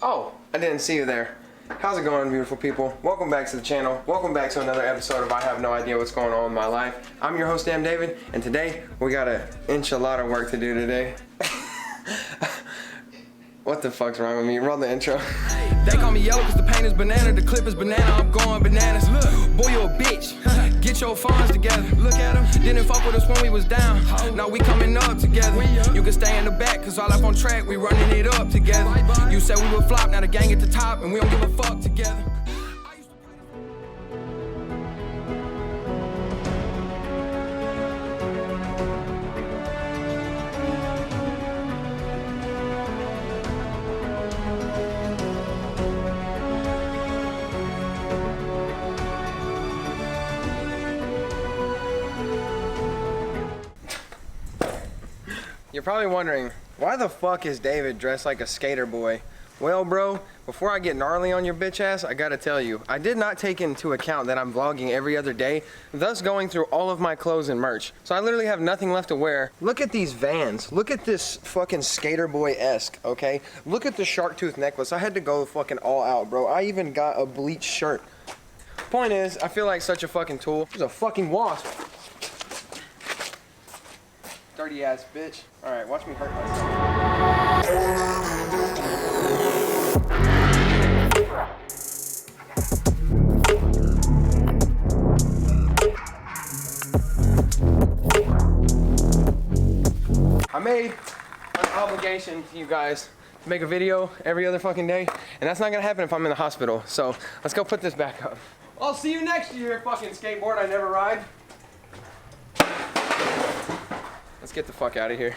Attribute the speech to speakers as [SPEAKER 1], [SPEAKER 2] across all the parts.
[SPEAKER 1] Oh, I didn't see you there. How's it going, beautiful people? Welcome back to the channel. Welcome back to another episode of I Have No Idea What's Going On in My Life. I'm your host, Damdaved, and today we got an enchilada work to do today. What the fuck's wrong with me? Roll the intro.
[SPEAKER 2] They call me yellow cause the paint is banana, the clip is banana, I'm going bananas. Look, boy, you a bitch. Get your phones together. Look at them. Didn't fuck with us when we was down. Now we coming up together. You can stay in the back cause all up on track, we running it up together. You said we would flop, now the gang at the top and we don't give a fuck together.
[SPEAKER 1] You're probably wondering, why the fuck is David dressed like a skater boy? Well, bro, before I get gnarly on your bitch ass, I gotta tell you, I did not take into account that I'm vlogging every other day, thus going through all of my clothes and merch. So I literally have nothing left to wear. Look at these Vans. Look at this fucking skater boy-esque, okay? Look at the shark tooth necklace. I had to go fucking all out, bro. I even got a bleached shirt. Point is, I feel like such a fucking tool. There's a fucking wasp. Dirty ass bitch. Alright, watch me hurt myself. I made an obligation to you guys to make a video every other fucking day, and that's not gonna happen if I'm in the hospital. So let's go put this back up. I'll see you next year, fucking skateboard I never ride. Let's get the fuck out of here.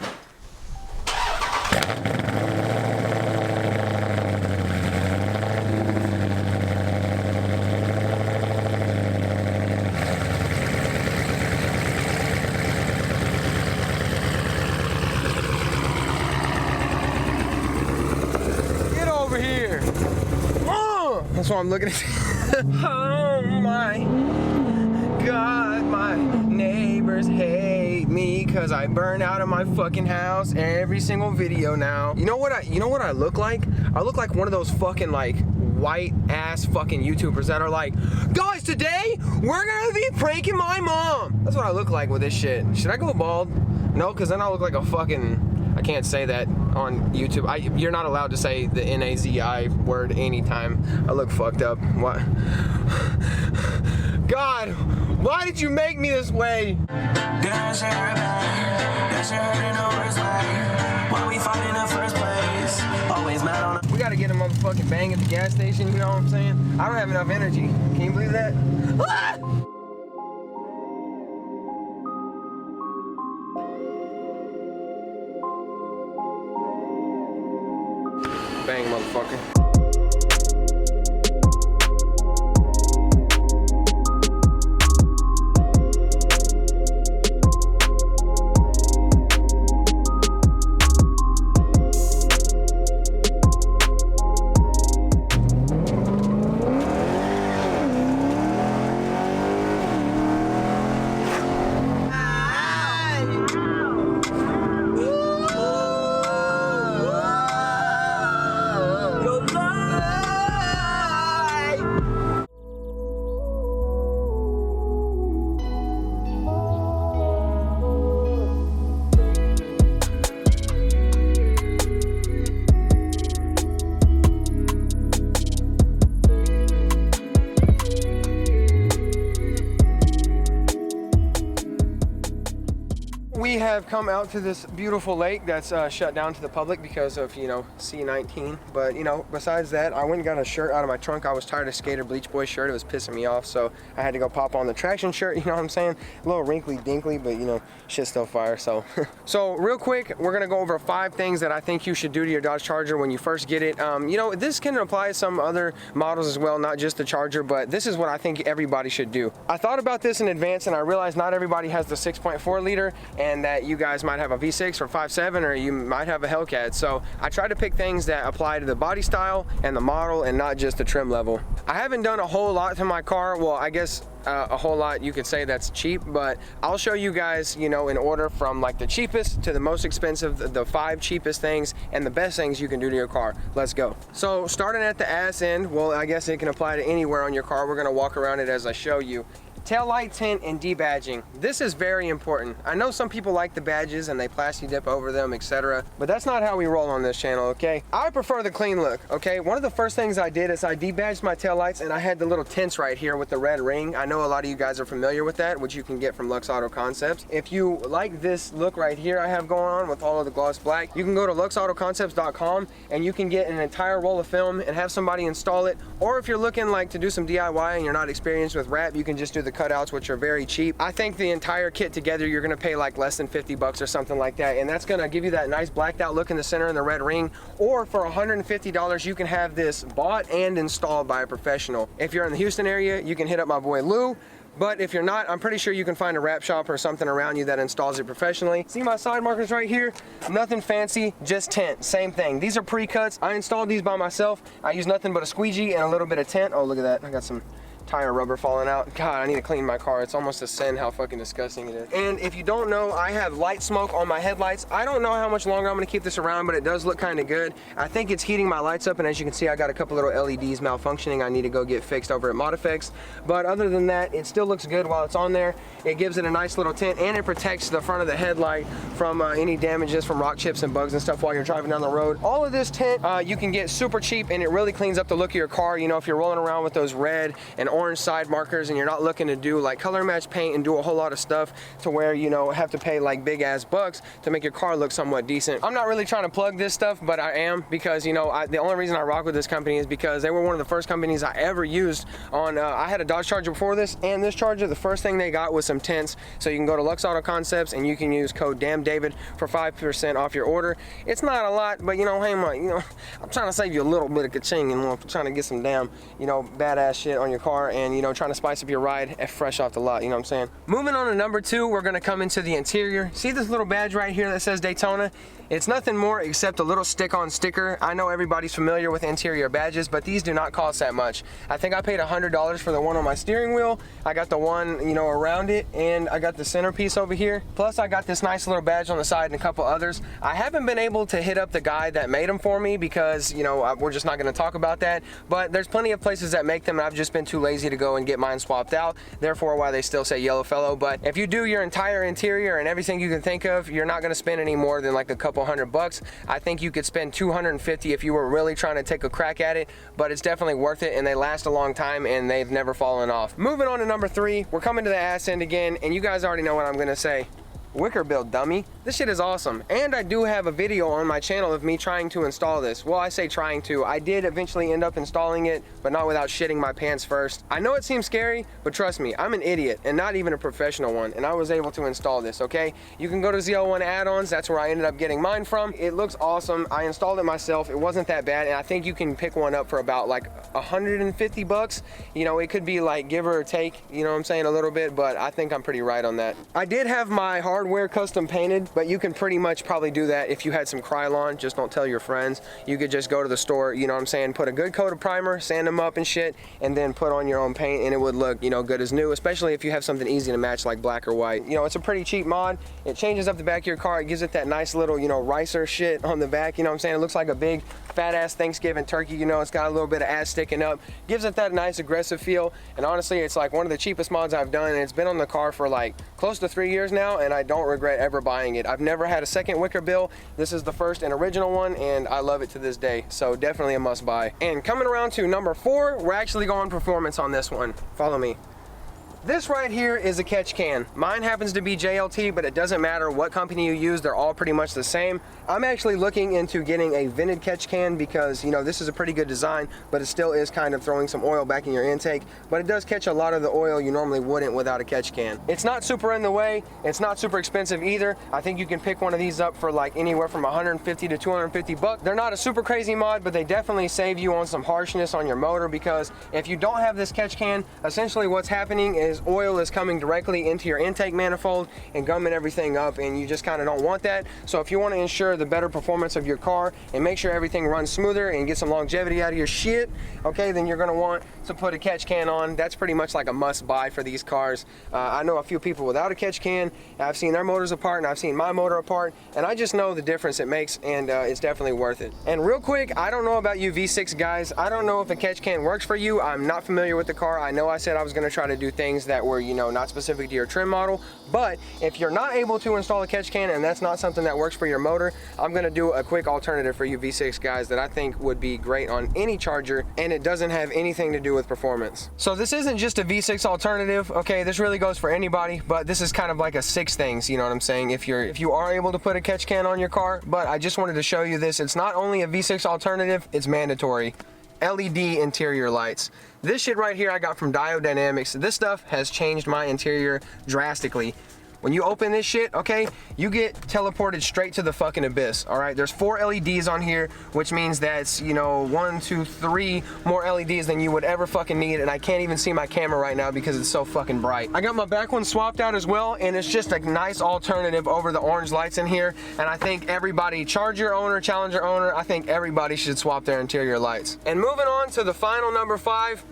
[SPEAKER 1] Get over here. Oh, that's what I'm looking at. Oh my God, my neighbors hate me cause I burn out of my fucking house every single video now. You know what I look like? I look like one of those fucking like white ass fucking YouTubers that are like, guys, today we're gonna be pranking my mom. That's what I look like with this shit. Should I go bald? No, cause then I look like a fucking, I can't say that on YouTube. You're not allowed to say the N-A-Z-I word anytime. I look fucked up. What? God, why did you make me this way? We gotta get a motherfucking bang at the gas station, you know what I'm saying? I don't have enough energy. Can you believe that? Ah! Bang, motherfucker. We have come out to this beautiful lake that's shut down to the public because of, you know, C-19. But, you know, besides that, I went and got a shirt out of my trunk. I was tired of Skater Bleach Boy shirt. It was pissing me off, so I had to go pop on the traction shirt, you know what I'm saying? A little wrinkly dinkly, but, you know, shit's still fire, so. So, real quick, we're gonna go over 5 things that I think you should do to your Dodge Charger when you first get it. You know, this can apply to some other models as well, not just the Charger, but this is what I think everybody should do. I thought about this in advance, and I realized not everybody has the 6.4 liter, and that you guys might have a V6 or 5.7, or you might have a Hellcat. So I try to pick things that apply to the body style and the model and not just the trim level. I haven't done a whole lot to my car. Well, I guess a whole lot, you could say that's cheap, but I'll show you guys, you know, in order from like the cheapest to the most expensive, the 5 cheapest things and the best things you can do to your car. Let's go. So starting at the ass end, well, I guess it can apply to anywhere on your car. We're gonna walk around it as I show you. Tail light tint and debadging. This is very important. I know some people like the badges and they plastic dip over them, etc., but that's not how we roll on this channel, okay? I prefer the clean look, okay? One of the first things I did is I debadged my tail lights, and I had the little tints right here with the red ring. I know a lot of you guys are familiar with that, which you can get from Lux Auto Concepts. If you like this look right here I have going on with all of the gloss black, you can go to luxautoconcepts.com and you can get an entire roll of film and have somebody install it. Or if you're looking like to do some DIY and you're not experienced with wrap, you can just do the cutouts, which are very cheap. I think the entire kit together, you're gonna pay like less than 50 bucks or something like that, and that's gonna give you that nice blacked out look in the center and the red ring. Or for $150, you can have this bought and installed by a professional. If you're in the Houston area, you can hit up my boy Lou. But if you're not, I'm pretty sure you can find a wrap shop or something around you that installs it professionally. See my side markers right here? Nothing fancy, just tint. Same thing. These are pre-cuts. I installed these by myself. I use nothing but a squeegee and a little bit of tint. Oh, look at that. I got some tire rubber falling out. God, I need to clean my car. It's almost a sin how fucking disgusting it is. And if you don't know, I have light smoke on my headlights. I don't know how much longer I'm gonna keep this around, but it does look kind of good. I think it's heating my lights up, and as you can see, I got a couple little LEDs malfunctioning. I need to go get fixed over at Modifex. But other than that, it still looks good while it's on there. It gives it a nice little tint, and it protects the front of the headlight from any damages from rock chips and bugs and stuff while you're driving down the road. All of this tint you can get super cheap, and it really cleans up the look of your car. You know, if you're rolling around with those red and orange side markers and you're not looking to do like color match paint and do a whole lot of stuff to where, you know, have to pay like big ass bucks to make your car look somewhat decent. I'm not really trying to plug this stuff, but I am, because, you know, the only reason I rock with this company is because they were one of the first companies I ever used on, I had a Dodge Charger before this, and this Charger, the first thing they got was some tints. So you can go to Lux Auto Concepts and you can use code Damdaved for 5% off your order. It's not a lot, but you know, hey, I'm trying to save you a little bit of ka-ching, and I'm trying to get some damn, you know, badass shit on your car, and, you know, trying to spice up your ride fresh off the lot, you know what I'm saying? Moving on to number 2, we're gonna come into the interior. See this little badge right here that says Daytona? It's nothing more except a little stick-on sticker. I know everybody's familiar with interior badges, but these do not cost that much. I think I paid $100 for the one on my steering wheel. I got the one, you know, around it, and I got the centerpiece over here. Plus, I got this nice little badge on the side and a couple others. I haven't been able to hit up the guy that made them for me because, you know, we're just not gonna talk about that. But there's plenty of places that make them, and I've just been too lazy to go and get mine swapped out. Therefore, why they still say yellow fellow. But if you do your entire interior and everything you can think of, you're not gonna spend any more than like a couple $100. I think you could spend $250 if you were really trying to take a crack at it, but it's definitely worth it, and they last a long time and they've never fallen off. Moving on to number 3, we're coming to the ass end again, and you guys already know what I'm gonna say. Wicker build, dummy. This shit is awesome. And I do have a video on my channel of me trying to install this. Well, I say trying to. I did eventually end up installing it, but not without shitting my pants first. I know it seems scary, but trust me, I'm an idiot and not even a professional one, and I was able to install this, okay? You can go to ZL1 add-ons. That's where I ended up getting mine from. It looks awesome. I installed it myself. It wasn't that bad, and I think you can pick one up for about like 150 bucks. You know, it could be like give or take, you know what I'm saying, a little bit, but I think I'm pretty right on that. I did have my hardware custom painted, but you can pretty much probably do that if you had some Krylon. Just don't tell your friends. You could just go to the store, you know what I'm saying, put a good coat of primer, sand them up and shit, and then put on your own paint, and it would look, you know, good as new, especially if you have something easy to match like black or white. You know, it's a pretty cheap mod. It changes up the back of your car. It gives it that nice little, you know, ricer shit on the back, you know what I'm saying? It looks like a big fat ass Thanksgiving turkey, you know, it's got a little bit of ass sticking up. Gives it that nice aggressive feel, and honestly, it's like one of the cheapest mods I've done, and it's been on the car for like close to 3 years now, and I don't regret ever buying it. I've never had a second Wicker bill. This is the first and original one, and I love it to this day, so definitely a must buy. And coming around to number 4, we're actually going performance on this one. Follow me. This right here is a catch can. Mine happens to be JLT, but it doesn't matter what company you use, they're all pretty much the same. I'm actually looking into getting a vented catch can because, you know, this is a pretty good design, but it still is kind of throwing some oil back in your intake, but it does catch a lot of the oil you normally wouldn't without a catch can. It's not super in the way, it's not super expensive either. I think you can pick one of these up for like anywhere from 150 to 250 bucks. They're not a super crazy mod, but they definitely save you on some harshness on your motor, because if you don't have this catch can, essentially what's happening is oil is coming directly into your intake manifold and gumming everything up, and you just kind of don't want that. So if you want to ensure the better performance of your car and make sure everything runs smoother and get some longevity out of your shit, okay, then you're going to want to put a catch can on. That's pretty much like a must buy for these cars. I know a few people without a catch can. I've seen their motors apart and I've seen my motor apart, and I just know the difference it makes, and it's definitely worth it. And real quick, I don't know about you V6 guys. I don't know if a catch can works for you. I'm not familiar with the car. I know I said I was going to try to do things that were, you know, not specific to your trim model, but if you're not able to install a catch can and that's not something that works for your motor, I'm going to do a quick alternative for you V6 guys that I think would be great on any Charger, and it doesn't have anything to do with performance. So this isn't just a V6 alternative, okay, this really goes for anybody, but this is kind of like a 6 things, you know what I'm saying, if you are able to put a catch can on your car. But I just wanted to show you this. It's not only a V6 alternative, it's mandatory. LED interior lights. This shit right here I got from Damdaved. This stuff has changed my interior drastically. When you open this shit, okay, you get teleported straight to the fucking abyss, all right? There's 4 LEDs on here, which means that's, you know, 1, 2, 3 more LEDs than you would ever fucking need, and I can't even see my camera right now because it's so fucking bright. I got my back one swapped out as well, and it's just a nice alternative over the orange lights in here, and I think everybody, Charger owner, Challenger owner, I think everybody should swap their interior lights. And moving on to the final number 5,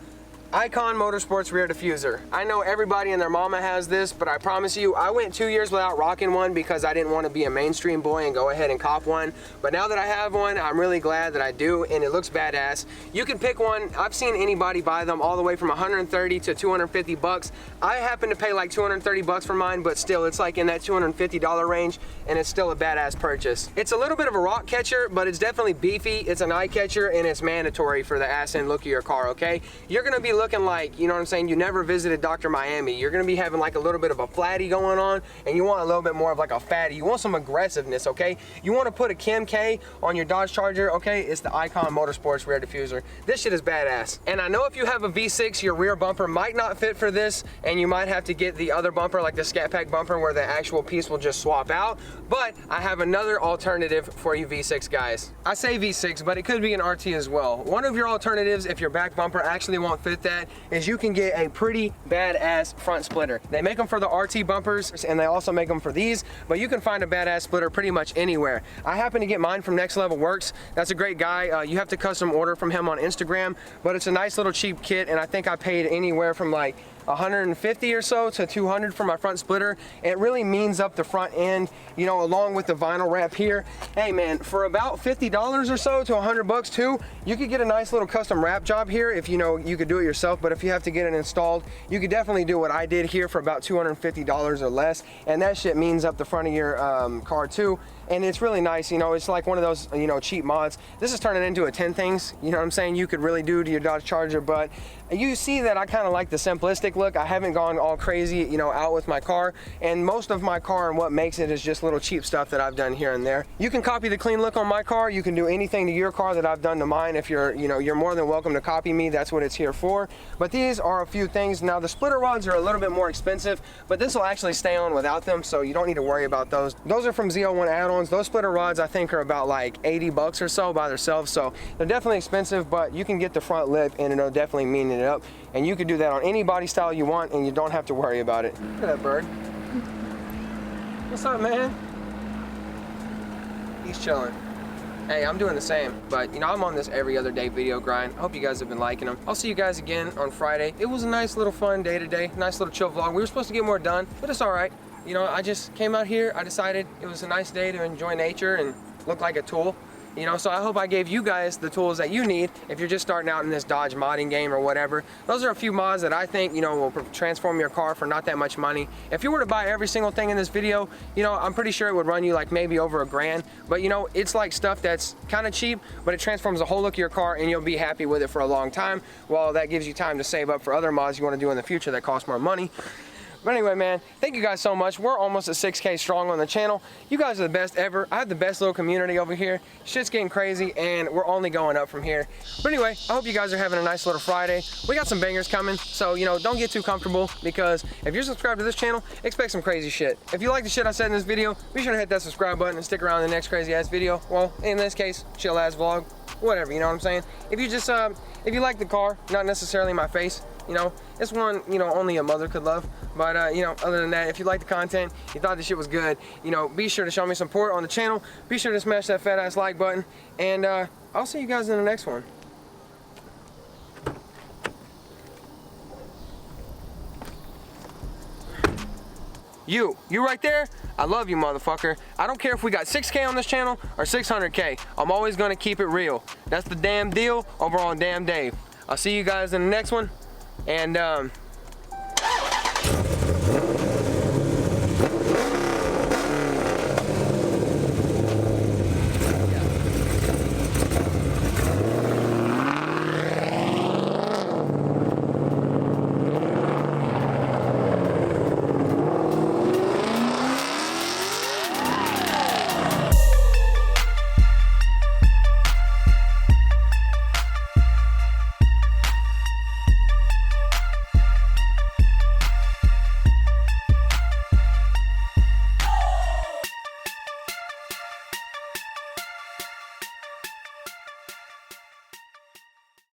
[SPEAKER 1] Icon Motorsports rear diffuser. I know everybody and their mama has this, but I promise you, I went 2 years without rocking one because I didn't want to be a mainstream boy and go ahead and cop one. But now that I have one, I'm really glad that I do, and it looks badass. You can pick one. I've seen anybody buy them all the way from 130 to 250 bucks. I happen to pay like 230 bucks for mine, but still, it's like in that $250 range, and it's still a badass purchase. It's a little bit of a rock catcher, but it's definitely beefy. It's an eye catcher, and it's mandatory for the ass end look of your car, okay? You're gonna be looking like, you know what I'm saying, you never visited Dr. Miami. You're gonna be having like a little bit of a flatty going on, and you want a little bit more of like a fatty. You want some aggressiveness, okay? You want to put a Kim K on your Dodge Charger, okay? It's the Icon Motorsports rear diffuser. This shit is badass. And I know if you have a V6, your rear bumper might not fit for this, and you might have to get the other bumper, like the Scat Pack bumper, where the actual piece will just swap out. But I have another alternative for you V6 guys. I say V6, but it could be an RT as well. One of your alternatives, if your back bumper actually won't fit that, is you can get a pretty badass front splitter. They make them for the RT bumpers, and they also make them for these, but you can find a badass splitter pretty much anywhere. I happen to get mine from Next Level Works. That's a great guy. You have to custom order from him on Instagram, but it's a nice little cheap kit, and I think I paid anywhere from like 150 or so to 200 for my front splitter. It really means up the front end, you know, along with the vinyl wrap here. Hey man, for about $50 or so to 100 bucks too, you could get a nice little custom wrap job here if you know you could do it yourself. But if you have to get it installed, you could definitely do what I did here for about $250 or less, and that shit means up the front of your car too. And it's really nice, you know, it's like one of those, you know, cheap mods. This is turning into a 10 things, you know what I'm saying, you could really do to your Dodge Charger. But you see that I kind of like the simplistic look. I haven't gone all crazy, you know, out with my car, and most of my car and what makes it is just little cheap stuff that I've done here and there. You can copy the clean look on my car. You can do anything to your car that I've done to mine. If you're, you know, you're more than welcome to copy me. That's what it's here for. But these are a few things. Now the splitter rods are a little bit more expensive, but this will actually stay on without them, so you don't need to worry about those. Those are from Z01 add-ons. Those splitter rods I think are about like 80 bucks or so by themselves, so they're definitely expensive, but you can get the front lip and it'll definitely mean it up, and you can do that on any body style you want, and you don't have to worry about it. Look at that bird. What's up, man? He's chilling. Hey, I'm doing the same, but you know, I'm on this every other day video grind. I hope you guys have been liking them. I'll see you guys again on Friday. It was a nice little fun day today, nice little chill vlog. We were supposed to get more done, but it's all right. You know, I just came out here, I decided it was a nice day to enjoy nature and look like a tool. You know, so I hope I gave you guys the tools that you need if you're just starting out in this Dodge modding game or whatever. Those are a few mods that I think, you know, will transform your car for not that much money. If you were to buy every single thing in this video, you know, I'm pretty sure it would run you like maybe over $1,000. But you know, it's like stuff that's kind of cheap, but it transforms the whole look of your car, and you'll be happy with it for a long time. While that gives you time to save up for other mods you want to do in the future that cost more money. But anyway, man, thank you guys so much. We're almost at 6K strong on the channel. You guys are the best ever. I have the best little community over here. Shit's getting crazy, and we're only going up from here. But anyway, I hope you guys are having a nice little Friday. We got some bangers coming, so, you know, don't get too comfortable, because if you're subscribed to this channel, expect some crazy shit. If you like the shit I said in this video, be sure to hit that subscribe button and stick around in the next crazy ass video. Well, in this case, chill ass vlog, whatever, you know what I'm saying? If you just, if you like the car, not necessarily my face, you know, it's one, you know, only a mother could love. But, you know, other than that, if you like the content, you thought this shit was good, you know, be sure to show me support on the channel. Be sure to smash that fat ass like button. And I'll see you guys in the next one. You right there, I love you, motherfucker. I don't care if we got 6K on this channel or 600K. I'm always gonna keep it real. That's the damn deal over on Damdaved. I'll see you guys in the next one. And